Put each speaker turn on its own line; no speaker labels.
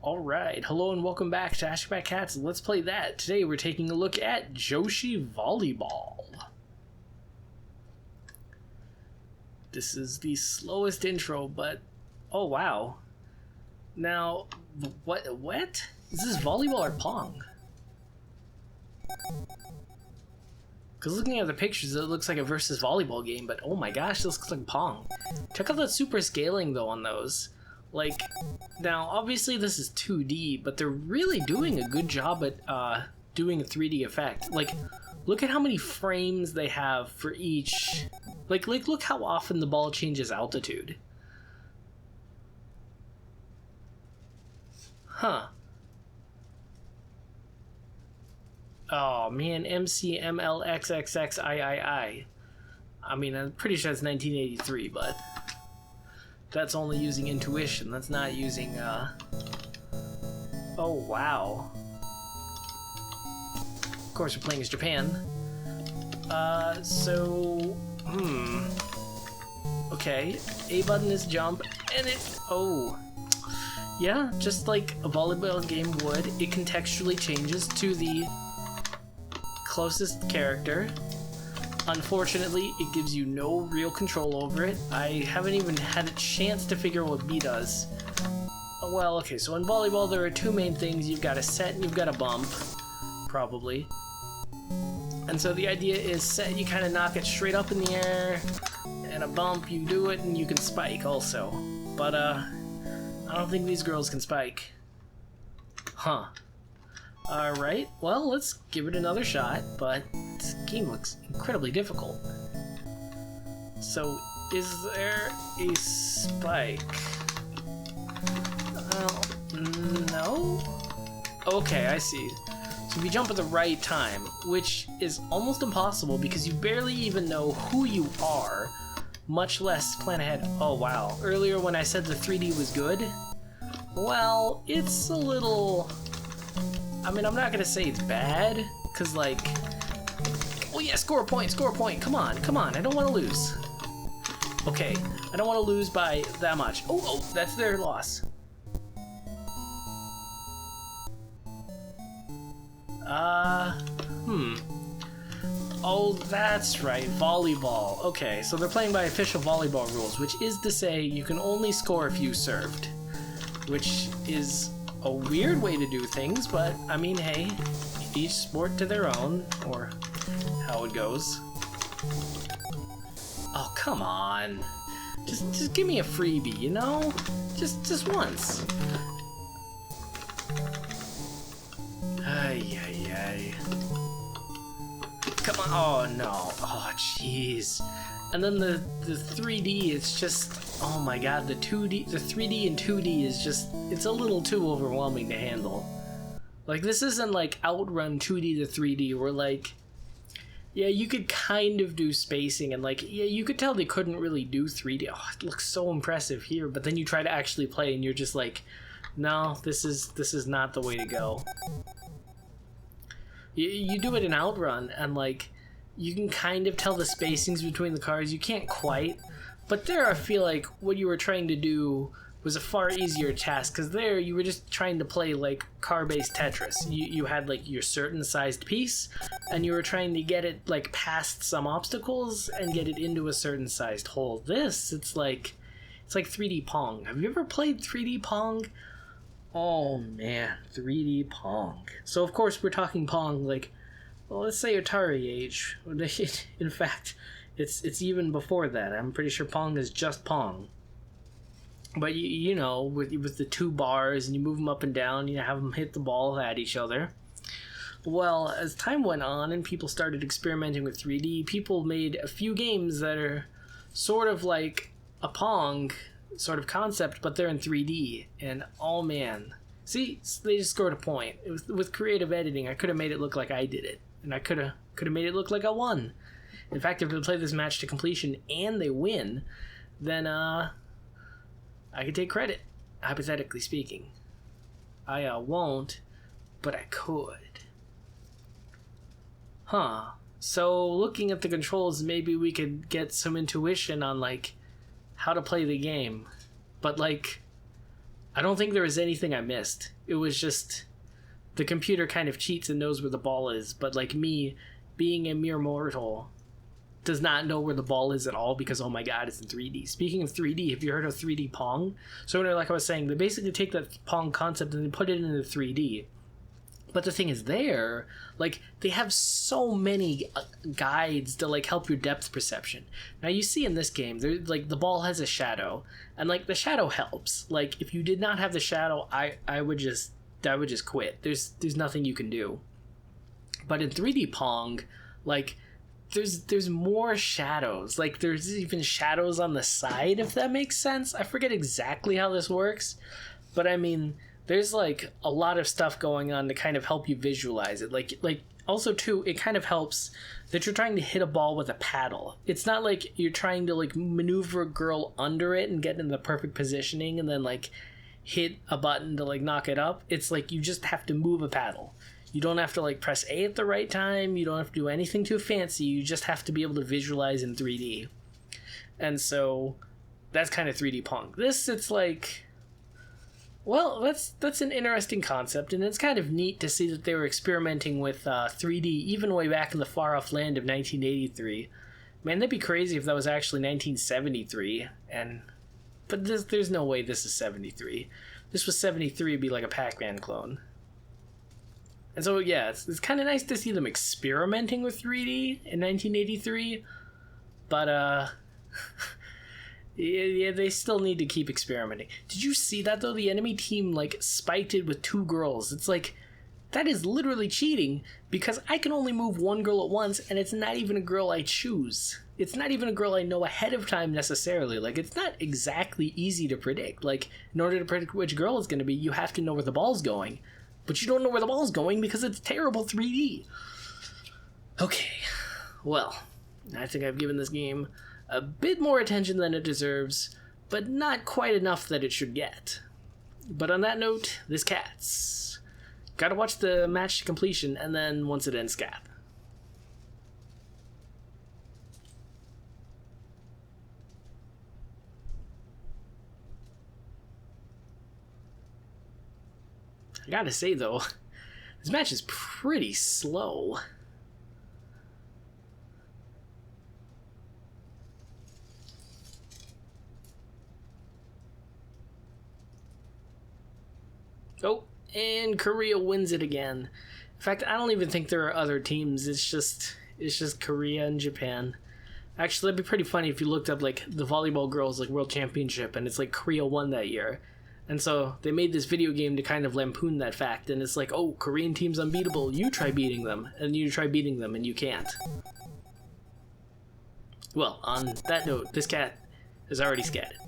Alright, hello and welcome back to Ashgabat Cats. Let's play that. Today we're taking a look at Joshi Volleyball. This is the slowest intro, but oh wow. Now, what? Is this volleyball or Pong? Because looking at the pictures, it looks like a versus volleyball game, but oh my gosh, this looks like Pong. Check out that super scaling though on those. Like, now obviously this is 2D, but they're really doing a good job at doing a 3D effect. Like, look at how many frames they have for each. Like look how often the ball changes altitude. Huh. Oh man, MCMLXXXIII. I mean, I'm pretty sure it's 1983, but that's only using intuition. That's not using, oh, wow. Of course, we're playing as Japan. Okay, A button is jump, and oh. Yeah, just like a volleyball game would, it contextually changes to the closest character. Unfortunately, it gives you no real control over it. I haven't even had a chance to figure out what B does. Well, okay, so in volleyball there are two main things. You've got a set and you've got a bump, probably. And so the idea is set, you kind of knock it straight up in the air, and a bump, you do it and you can spike also. But, I don't think these girls can spike. Huh. Alright, well, let's give it another shot, but this game looks incredibly difficult. So, is there a spike? No? Okay, I see. So if you jump at the right time, which is almost impossible because you barely even know who you are, much less plan ahead. Oh wow, earlier when I said the 3D was good, well, it's a little... I mean, I'm not gonna say it's bad, cause like, oh yeah, score a point, come on, I don't want to lose. Okay, I don't want to lose by that much. Oh, that's their loss. Oh, that's right, volleyball. Okay, so they're playing by official volleyball rules, which is to say you can only score if you served, which is a weird way to do things, but I mean, hey, each sport to their own, or how it goes. Oh, come on. Just give me a freebie, you know? Just once. Ay. Come on. Oh, no. Oh, jeez. And then the 3D, it's just, oh my god, the 3D and 2D is just, it's a little too overwhelming to handle. Like, this isn't like Outrun 2D to 3D, where like, yeah, you could kind of do spacing, and like, yeah, you could tell they couldn't really do 3D. Oh, it looks so impressive here, but then you try to actually play and you're just like, no, this is not the way to go. You do it in Outrun, and like, you can kind of tell the spacings between the cars. You can't quite, but there I feel like what you were trying to do was a far easier task, because there you were just trying to play like car-based Tetris. You had like your certain sized piece, and you were trying to get it like past some obstacles and get it into a certain sized hole. This, it's like 3D Pong. Have you ever played 3D Pong? Oh man, 3D Pong. So of course we're talking Pong like, well, let's say Atari age. In fact, it's even before that. I'm pretty sure Pong is just Pong. But you know, with the two bars and you move them up and down, you have them hit the ball at each other. Well, as time went on and people started experimenting with 3D, people made a few games that are sort of like a Pong sort of concept, but they're in 3D. And oh man, see, they just scored a point. It was, with creative editing, I could have made it look like I did it, and I could have made it look like I won. In fact, if we play this match to completion and they win, then I could take credit, hypothetically speaking. I won't, but I could. Huh. So looking at the controls, maybe we could get some intuition on like how to play the game. But like, I don't think there was anything I missed. It was just the computer kind of cheats and knows where the ball is, but like me, being a mere mortal, does not know where the ball is at all because, oh my god, it's in 3D. Speaking of 3D, have you heard of 3D Pong? So like I was saying, they basically take that Pong concept and they put it into 3D. But the thing is there, like, they have so many guides to, like, help your depth perception. Now, you see in this game, like, the ball has a shadow, and, like, the shadow helps. Like, if you did not have the shadow, I would just quit. There's nothing you can do. But in 3D Pong, like, there's more shadows. Like, there's even shadows on the side, if that makes sense. I forget exactly how this works, but I mean, there's like a lot of stuff going on to kind of help you visualize it. Like also too, it kind of helps that you're trying to hit a ball with a paddle. It's not like you're trying to like maneuver a girl under it and get in the perfect positioning and then like hit a button to like knock it up. It's like you just have to move a paddle. You don't have to like press A at the right time. You don't have to do anything too fancy. You just have to be able to visualize in 3D. And so that's kind of 3D Pong. This, it's like, well, that's an interesting concept, and it's kind of neat to see that they were experimenting with 3D even way back in the far-off land of 1983. Man, that'd be crazy if that was actually 1973, but there's no way this is 73. This was 73, it'd be like a Pac-Man clone. And so, yeah, it's kind of nice to see them experimenting with 3D in 1983, but, yeah, they still need to keep experimenting. Did you see that, though? The enemy team, like, spiked it with 2 girls. It's like, that is literally cheating, because I can only move 1 girl at once, and it's not even a girl I choose. It's not even a girl I know ahead of time, necessarily. Like, it's not exactly easy to predict. Like, in order to predict which girl it's going to be, you have to know where the ball's going. But you don't know where the ball's going because it's terrible 3D. Okay, well, I think I've given this game a bit more attention than it deserves, but not quite enough that it should get. But on that note, this Cats. Gotta watch the match to completion, and then once it ends, Cap. I gotta say, though, this match is pretty slow. Oh, and Korea wins it again. In fact, I don't even think there are other teams. It's just Korea and Japan. Actually, that'd be pretty funny if you looked up like the volleyball girls like world championship and it's like Korea won that year. And so they made this video game to kind of lampoon that fact, and it's like, oh, Korean team's unbeatable, you try beating them, and you try beating them and you can't. Well, on that note, this cat is already scattered.